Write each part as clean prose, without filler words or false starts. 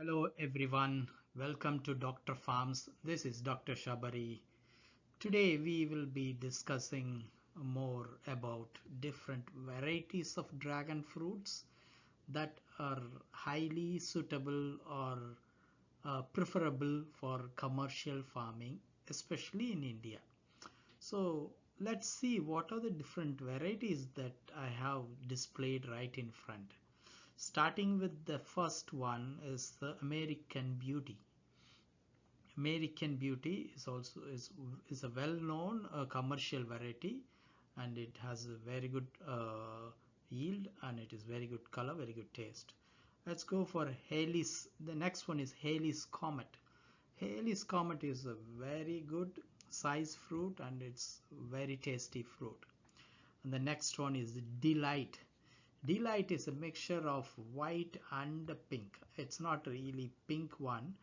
Hello everyone, welcome to Dr. Farms. This is Dr. Shabari. Today we will be discussing more about different varieties of dragon fruits that are highly suitable or preferable for commercial farming, especially in India. So let's see what are the different varieties that I have displayed right in front. Starting with the first one is the American Beauty. American Beauty is a well-known commercial variety, and it has a very good yield, and it is very good color, very good taste. Let's go for Haley's. The next one is Haley's Comet. Haley's Comet is a very good size fruit, and it's very tasty fruit. And the next one is Delight. Delight is a mixture of white and pink. It's not really pink one,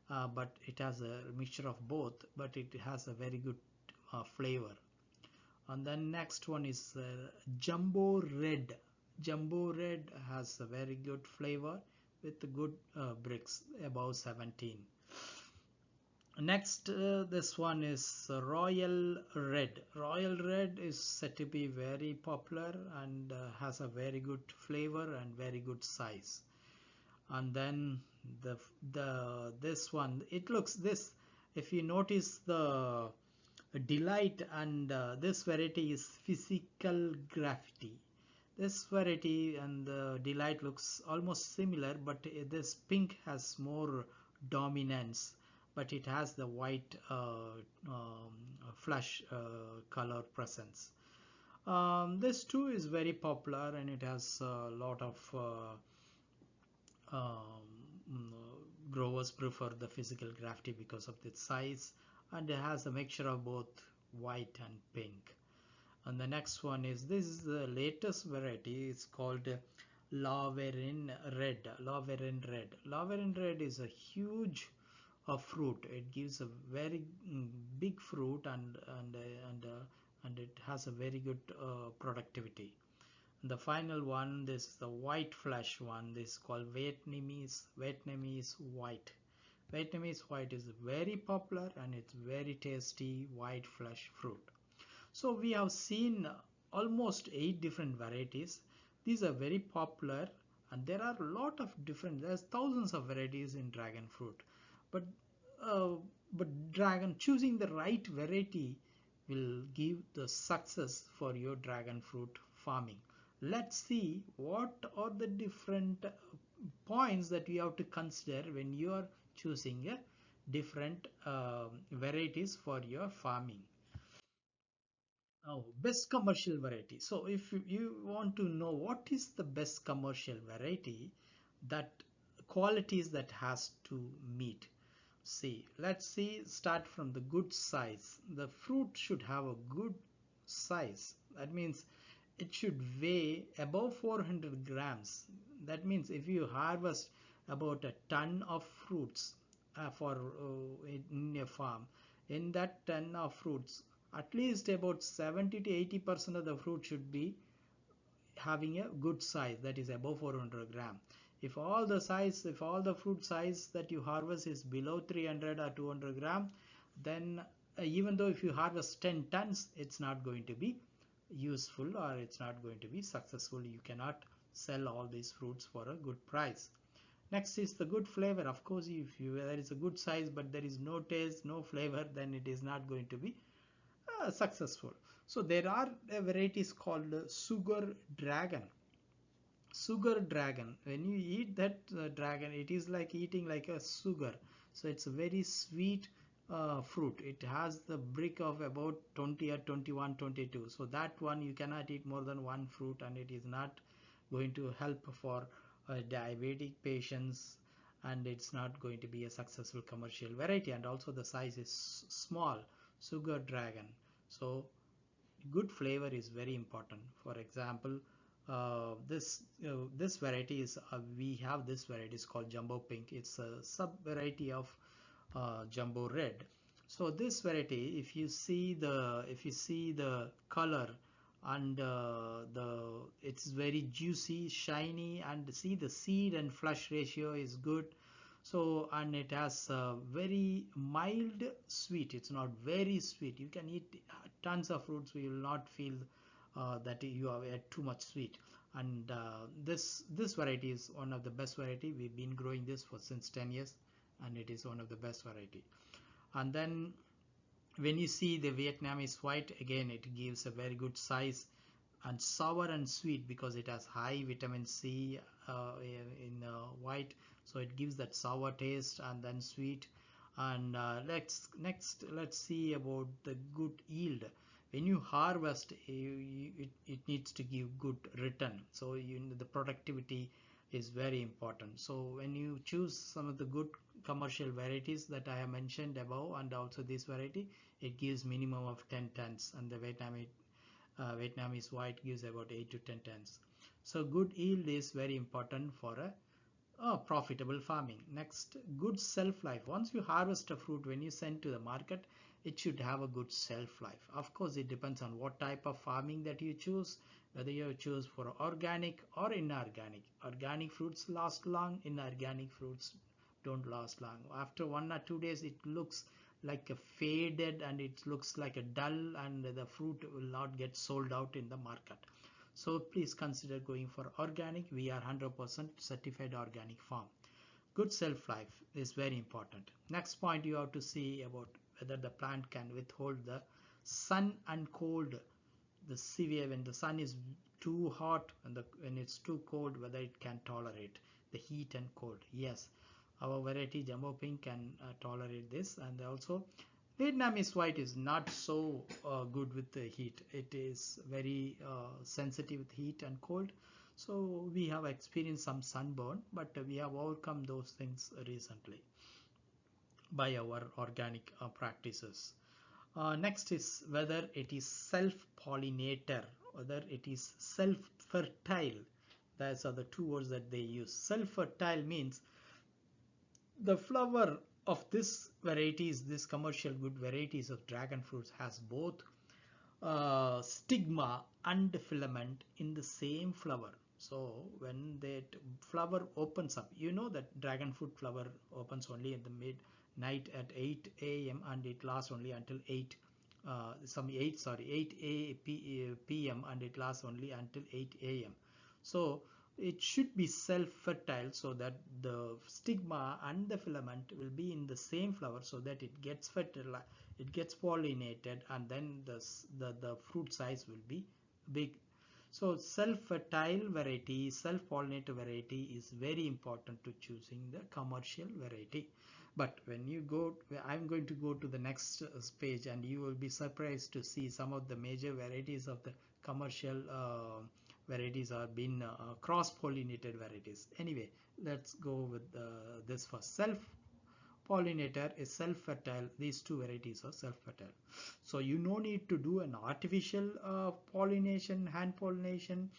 but it has a mixture of both, but it has a very good flavor. And then next one is Jumbo Red. Jumbo Red has a very good flavor with good bricks above 17. Next, this one is Royal Red. Royal Red is said to be very popular and has a very good flavor and very good size. And then this one, it looks this. If you notice the Delight and this variety is Physical Graffiti. This variety and the Delight looks almost similar, but this pink has more dominance, but it has the white flesh color presence. This too is very popular, and it has a lot of growers prefer the Physical Graffiti because of its size, and it has a mixture of both white and pink. And the next one is, this is the latest variety. It's called Laverin Red. Laverin Red. Laverin Red is a huge fruit. It gives a very big fruit, and it has a very good productivity. And the final one, this is the white flesh one. This is called Vietnamese white. Vietnamese white is very popular, and it's very tasty white flesh fruit. So we have seen almost 8 different varieties. These are very popular, and there are a lot of different, there's thousands of varieties in dragon fruit. But uh, choosing the right variety will give the success for your dragon fruit farming. Let's see what are the different points that you have to consider when you are choosing a different varieties for your farming. Oh, best commercial variety. So if you want to know what is the best commercial variety, that qualities that has to meet. See, let's see, start from the good size. The fruit should have a good size. That means it should weigh above 400 grams. That means if you harvest about a ton of fruits in a farm, in that ton of fruits, at least about 70 to 80% of the fruit should be having a good size, that is above 400 gram. If all the fruit size that you harvest is below 300 or 200 gram, then even though if you harvest 10 tons, it's not going to be useful, or it's not going to be successful. You cannot sell all these fruits for a good price. Next is the good flavor. Of course, if there is a good size but there is no taste, no flavor, then it is not going to be successful. So there are varieties called Sugar Dragon. Sugar Dragon, when you eat that dragon, it is like eating like a sugar. So it's a very sweet fruit. It has the brick of about 20 or 21, 22. So that one you cannot eat more than one fruit, and it is not going to help for diabetic patients, and it's not going to be a successful commercial variety. And also the size is small. Sugar Dragon. So good flavor is very important. For example, this variety is we have this variety is called Jumbo Pink. It's a sub variety of Jumbo Red. So this variety, if you see the color, and it's very juicy, shiny, and see the seed and flesh ratio is good. So, and it has very mild sweet. It's not very sweet. You can eat tons of fruits. You will not feel that you have had too much sweet. And this variety is one of the best variety. We've been growing this for since 10 years, and it is one of the best variety. And then when you see the Vietnamese white, again it gives a very good size and sour and sweet because it has high vitamin C in white, so it gives that sour taste and then sweet. And let's see about the good yield. When you harvest, it needs to give good return, so the productivity is very important. So when you choose some of the good commercial varieties that I have mentioned above and also this variety, it gives minimum of 10 tons, and the Vietnamese white gives about 8 to 10 tons. So good yield is very important for a profitable farming. Next, good shelf life. Once you harvest a fruit, when you send to the market, it should have a good shelf life. Of course, it depends on what type of farming that you choose, whether you choose for organic or inorganic. Organic fruits last long, inorganic fruits don't last long. After 1 or 2 days, it looks like a faded and it looks like a dull, and the fruit will not get sold out in the market. So please consider going for organic. We are 100% certified organic farm. Good shelf life is very important. Next point, you have to see about whether the plant can withhold the sun and cold. The severe, when the sun is too hot and when it's too cold, whether it can tolerate the heat and cold. Yes, our variety Jumbo Pink can tolerate this. And also Vietnamese white is not so good with the heat. It is very sensitive with heat and cold. So we have experienced some sunburn, but we have overcome those things recently by our organic practices. Next is whether it is self-pollinator, whether it is self-fertile. Those are the two words that they use. Self-fertile means the flower of this varieties, this commercial good varieties of dragon fruits, has both stigma and filament in the same flower. So when that flower opens up, you know that dragon fruit flower opens only in the midnight at 8 a.m. and it lasts only until 8 p.m. and it lasts only until 8 a.m. So it should be self-fertile, so that the stigma and the filament will be in the same flower, so that it gets fertilized, it gets pollinated, and then the fruit size will be big. So self-fertile variety, self-pollinated variety is very important to choosing the commercial variety. But when you go, I'm going to go to the next page, and you will be surprised to see some of the major varieties of the commercial varieties are being cross-pollinated varieties. Anyway, let's go with this first. Self-pollinator is self-fertile. These two varieties are self-fertile. So you no need to do an artificial pollination, hand pollination,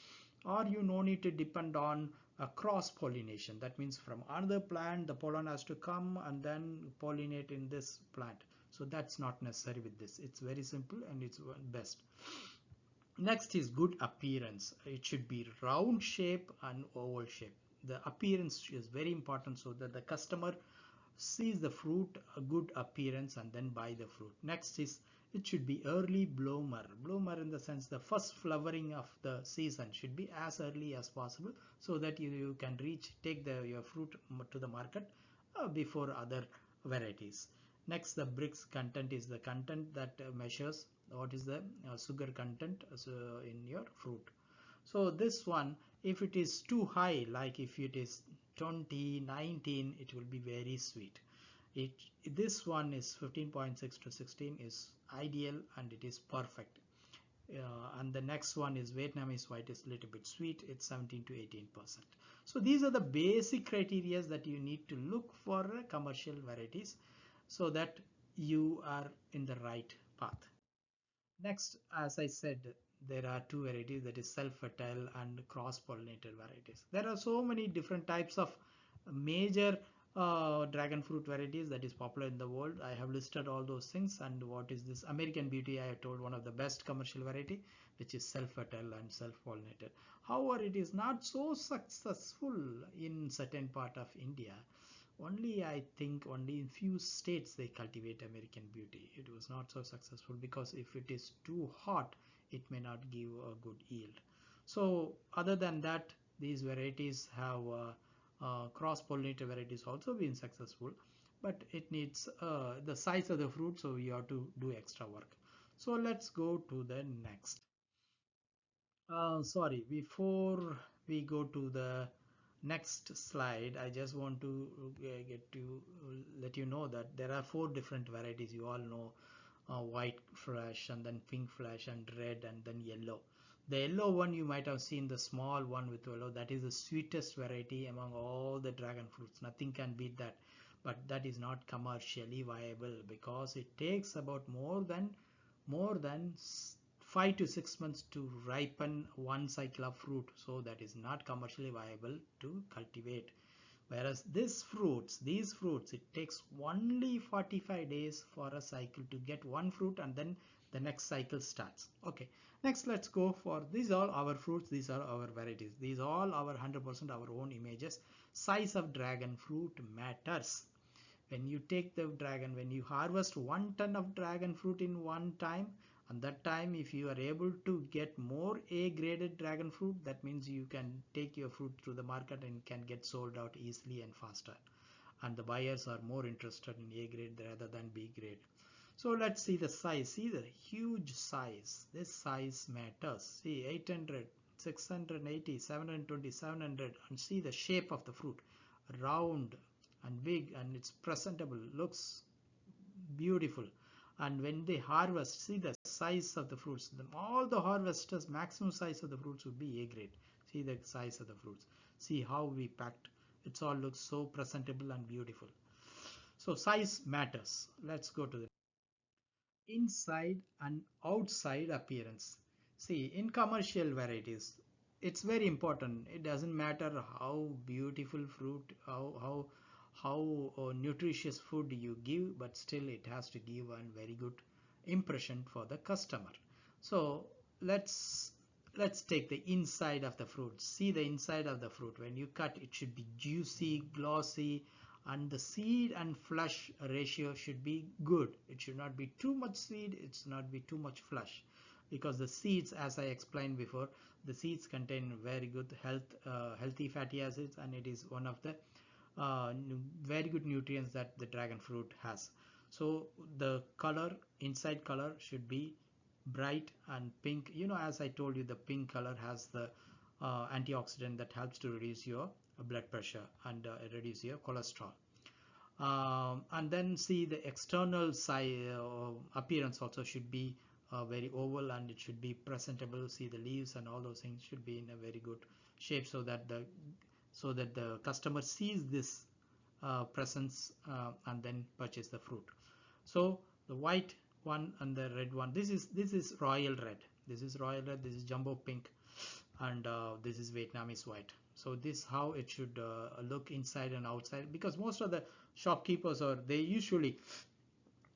or you no need to depend on a cross pollination. That means from another plant the pollen has to come and then pollinate in this plant. So that's not necessary with this. It's very simple and it's best. Next is good appearance. It should be round shape and oval shape. The appearance is very important, so that the customer sees the fruit, a good appearance, and then buy the fruit. Next is it should be early bloomer. Bloomer in the sense the first flowering of the season should be as early as possible, so that you can take your fruit to the market before other varieties. Next, the Brix content is the content that measures what is the sugar content in your fruit. So this one, if it is too high, like if it is 20, 19, it will be very sweet. This one is 15.6 to 16 is ideal and it is perfect. And the next one is Vietnamese white is a little bit sweet. It's 17 to 18%. So these are the basic criteria that you need to look for commercial varieties, so that you are in the right path. Next, as I said, there are two varieties, that is self-fertile and cross-pollinated varieties. There are so many different types of major dragon fruit varieties that is popular in the world. I have listed all those things. And what is this American Beauty? I have told one of the best commercial variety, which is self-fertile and self-pollinated. However, it is not so successful in certain part of India. Only I think only in few states they cultivate American Beauty. It was not so successful because if it is too hot, it may not give a good yield. So other than that, these varieties have cross-pollinated varieties also been successful, but it needs the size of the fruit, so you have to do extra work. So let's go to the next. Sorry, before we go to the next slide, I just want to get to let you know that there are four different varieties. You all know white flesh and then pink flesh and red and then yellow. The yellow one you might have seen, the small one with yellow, that is the sweetest variety among all the dragon fruits. Nothing can beat that. But that is not commercially viable because it takes about more than 5 to 6 months to ripen one cycle of fruit, so that is not commercially viable to cultivate. Whereas these fruits, it takes only 45 days for a cycle to get one fruit, and then the next cycle starts. Okay, next let's go for these are our fruits, these are our varieties, these all our 100% our own images. Size of dragon fruit matters. When you take the dragon, when you harvest 1 ton of dragon fruit in one time, and that time if you are able to get more A graded dragon fruit, that means you can take your fruit to the market and can get sold out easily and faster, and the buyers are more interested in A grade rather than B grade. So let's see the size. See the huge size. This size matters. See 800, 680, 720, 700, and see the shape of the fruit. Round and big, and it's presentable, looks beautiful. And when they harvest, see the size of the fruits. All the harvesters, maximum size of the fruits would be A grade. See the size of the fruits. See how we packed. It all looks so presentable and beautiful. So size matters. Let's go to the inside and outside appearance. See, in commercial varieties, it's very important. It doesn't matter how beautiful fruit, how nutritious food you give, but still it has to give a very good impression for the customer. So let's take the inside of the fruit. See the inside of the fruit. When you cut, it should be juicy, glossy, and the seed and flesh ratio should be good. It should not be too much seed, it should not be too much flesh, because the seeds, as I explained before, the seeds contain very good healthy fatty acids, and it is one of the uh, very good nutrients that the dragon fruit has. So the color, inside color, should be bright and pink. You know, as I told you, the pink color has the antioxidant that helps to reduce your blood pressure and reduce your cholesterol. And then see the external side appearance also should be very oval, and it should be presentable. See the leaves and all those things should be in a very good shape, so that the customer sees this presence and then purchase the fruit. So the white one and the red one, this is royal red, this is jumbo pink, and this is Vietnamese white. So this how it should look inside and outside, because most of the shopkeepers, or they usually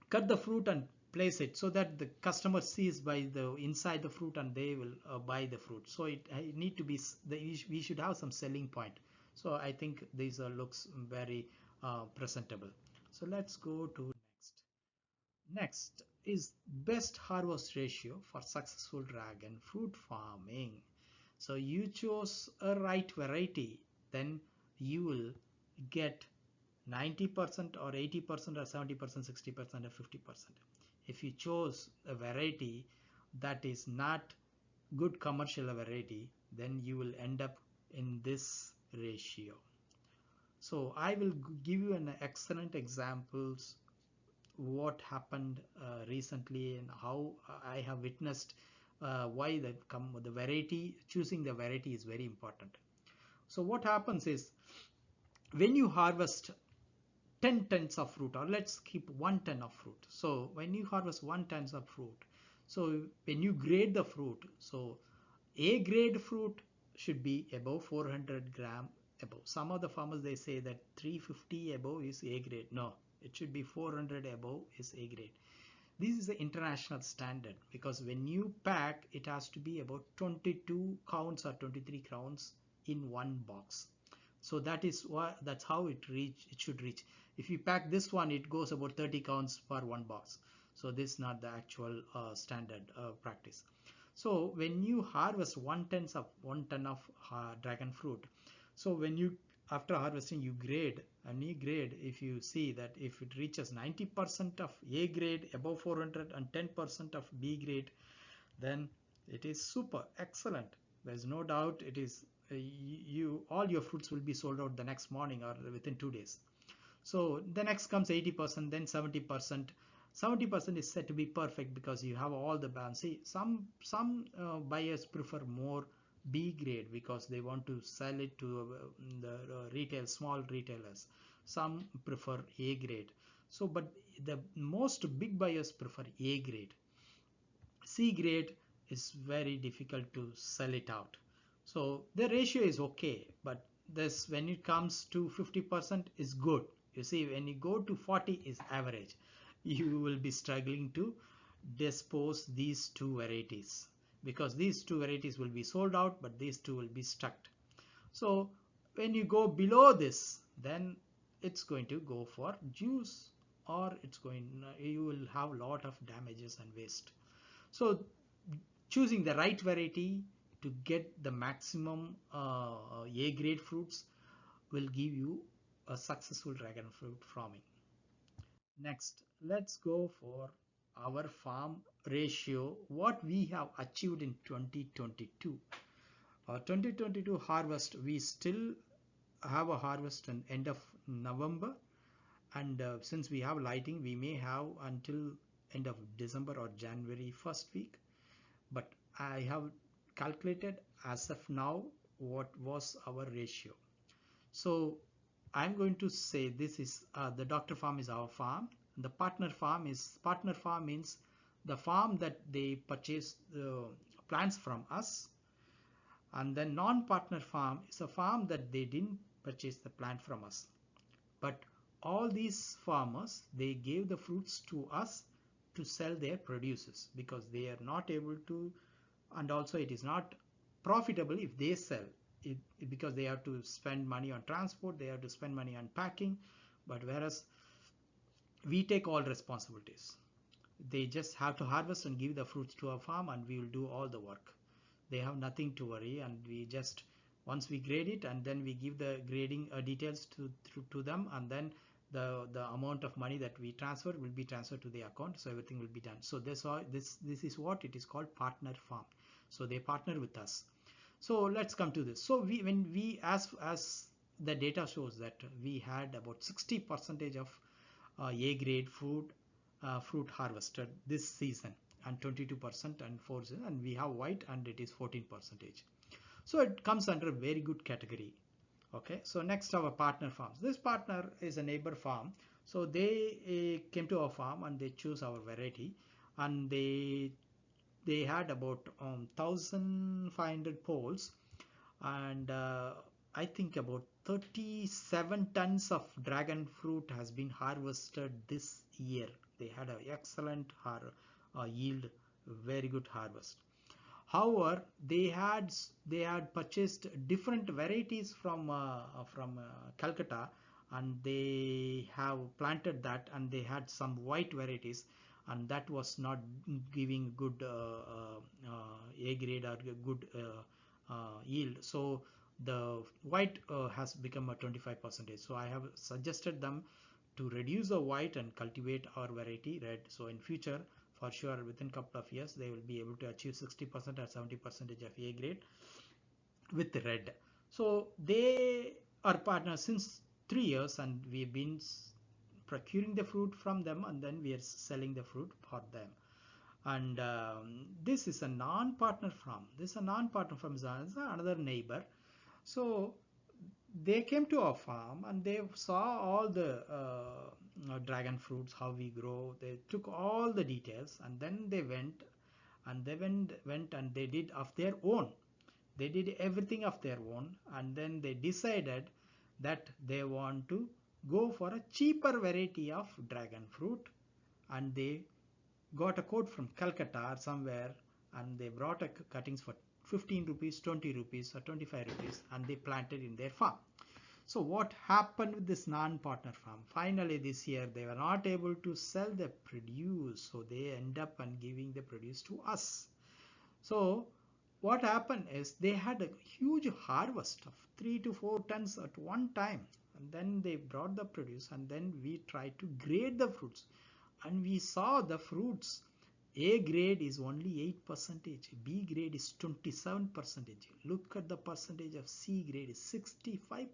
cut the fruit and place it so that the customer sees by the inside the fruit, and they will buy the fruit. So it need to be we should have some selling point. So I think this looks very presentable. So let's go to next is best harvest ratio for successful dragon fruit farming. So you chose a right variety, then you will get 90% or 80% or 70%, 60% or 50%. If you chose a variety that is not good commercial variety, then you will end up in this ratio. So I will give you an excellent examples what happened recently, and how I have witnessed why the variety, choosing the variety is very important. So what happens is, when you harvest 10 tons of fruit, or let's keep 1 ton of fruit. So when you harvest 1 tons of fruit, so when you grade the fruit, so A grade fruit should be above 400 gram above. Some of the farmers, they say that 350 above is A grade. No, it should be 400 above is A grade. This is the international standard, because when you pack, it has to be about 22 counts or 23 counts in one box. So that's how it should reach. If you pack this one, it goes about 30 counts per one box. So this is not the actual standard practice. So when you harvest 1 ton of dragon fruit, so when you after harvesting you grade, and you grade, if you see that if it reaches 90% of A grade above 400 and 10% of B grade, then it is super excellent. There's no doubt it is you all your fruits will be sold out the next morning or within 2 days. So the next comes 80%, then 70%. 70% is said to be perfect because you have all the balance. See, some buyers prefer more B grade because they want to sell it to the small retailers. Some prefer A grade. So, but the most big buyers prefer A grade. C grade is very difficult to sell it out. So the ratio is okay, but this when it comes to 50% is good. You see, when you go to 40 is average. You will be struggling to dispose these two varieties because these two varieties will be sold out, but these two will be stuck. So when you go below this, then it's going to go for juice, or you will have a lot of damages and waste. So choosing the right variety to get the maximum A grade fruits will give you a successful dragon fruit farming. Next, let's go for our farm ratio, what we have achieved in 2022. 2022 harvest, we still have a harvest in end of November, and since we have lighting, we may have until end of December or January first week. But I have calculated as of now what was our ratio. So I'm going to say this is the Dr. Farm is our farm. The partner farm means the farm that they purchase the plants from us, and then non-partner farm is a farm that they didn't purchase the plant from us. But all these farmers, they gave the fruits to us to sell their produces because they are not able to, and also it is not profitable if they sell it because they have to spend money on transport, they have to spend money on packing. But whereas we take all responsibilities, they just have to harvest and give the fruits to our farm, and we will do all the work. They have nothing to worry, and we just once we grade it, and then we give the grading details to them, and then the amount of money that we transfer will be transferred to the account, so everything will be done. So this is what it is called partner farm. So they partner with us. So let's come to this. So when we as the data shows that we had about 60% of A grade fruit harvested this season, and 22% and 4%, and we have white and it is 14%. So it comes under a very good category. Okay, so next our partner farms. This partner is a neighbor farm. So they came to our farm and they choose our variety, and they had about 1,500 poles, and I think about 37 tons of dragon fruit has been harvested this year. They had an excellent yield, very good harvest. However, they had purchased different varieties from Calcutta, and they have planted that, and they had some white varieties, and that was not giving good A grade or good yield. So the white has become a 25%. So I have suggested them to reduce the white and cultivate our variety red. So in future, for sure, within couple of years, they will be able to achieve 60% or 70% of A grade with red. So they are partners since 3 years, and we've been procuring the fruit from them, and then we are selling the fruit for them. And this is a non-partner farm. This is a non-partner farm, is another neighbor. So they came to our farm and they saw all the dragon fruits, how we grow. They took all the details, and then they went and they did of their own. They did everything of their own, and then they decided that they want to go for a cheaper variety of dragon fruit, and they got a quote from Calcutta or somewhere, and they brought a cuttings for 15 rupees, 20 rupees or 25 rupees, and they planted in their farm. So what happened with this non-partner farm? Finally this year they were not able to sell the produce, so they end up and giving the produce to us. So what happened is they had a huge harvest of 3 to 4 tons at one time, and then they brought the produce, and then we tried to grade the fruits, and we saw the fruits A grade is only 8%, B grade is 27%. Look at the percentage of C grade is 65%.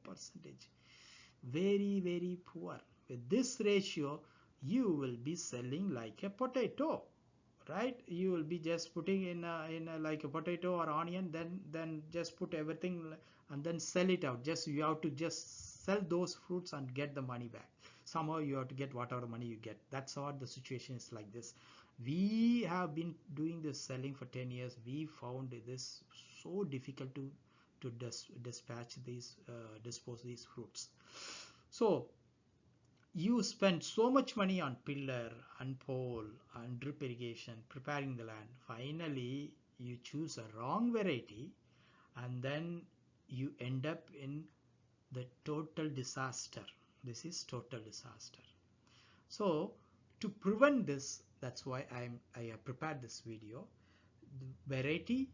Very, very poor. With this ratio, you will be selling like a potato, right? You will be just putting in a like a potato or onion, then just put everything and then sell it out. Just you have to just sell those fruits and get the money back. Somehow you have to get whatever money you get. That's how the situation is like this. We have been doing this selling for 10 years. We found this so difficult to dispatch these dispose these fruits. So you spend so much money on pillar and pole and drip irrigation, preparing the land. Finally, you choose a wrong variety, and then you end up in the total disaster. This is total disaster. So to prevent this, that's why I have prepared this video. The variety,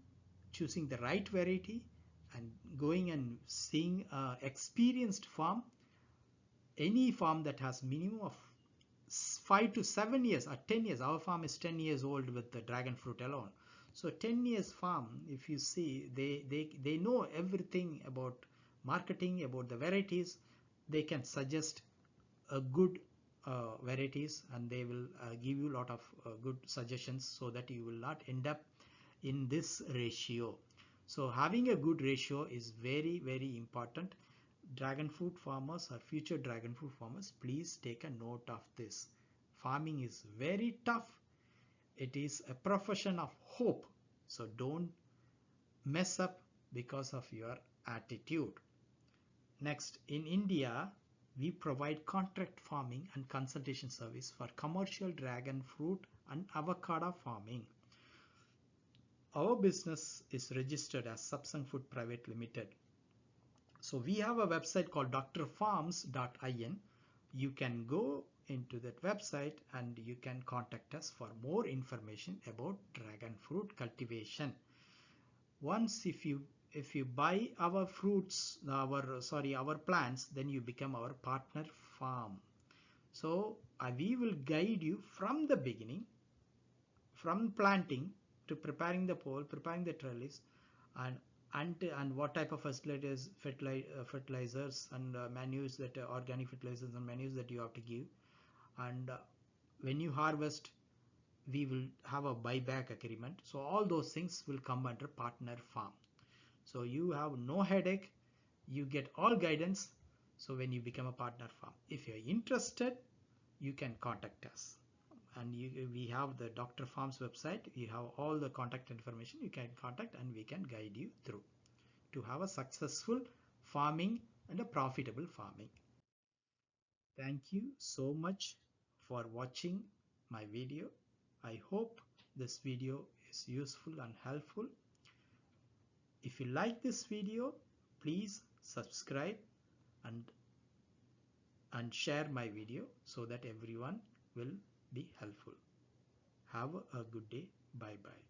choosing the right variety, and going and seeing experienced farm, any farm that has minimum of 5 to 7 years or 10 years. Our farm is 10 years old with the dragon fruit alone. So 10 years farm, if you see, they know everything about marketing, about the varieties. They can suggest a good varieties, and they will give you a lot of good suggestions, so that you will not end up in this ratio. So having a good ratio is very, very important. Dragon fruit farmers or future dragon fruit farmers, please take a note of this. Farming is very tough. It is a profession of hope. So don't mess up because of your attitude. Next, in India, we provide contract farming and consultation service for commercial dragon fruit and avocado farming. Our business is registered as Sapsang Food Private Limited. So we have a website called drfarms.in. You can go into that website and you can contact us for more information about dragon fruit cultivation. Once if you buy our fruits, our plants, then you become our partner farm. So we will guide you from the beginning, from planting to preparing the pole, preparing the trellis, and what type of fertilizers and manures, that organic fertilizers and manures that you have to give. And when you harvest, we will have a buyback agreement. So all those things will come under partner farm. So you have no headache, you get all guidance. So when you become a partner farm, if you're interested, you can contact us. And we have the Dr. Farms website. We have all the contact information. You can contact and we can guide you through to have a successful farming and a profitable farming. Thank you so much for watching my video. I hope this video is useful and helpful. If you like this video, please subscribe and share my video so that everyone will be helpful. Have a good day. Bye bye.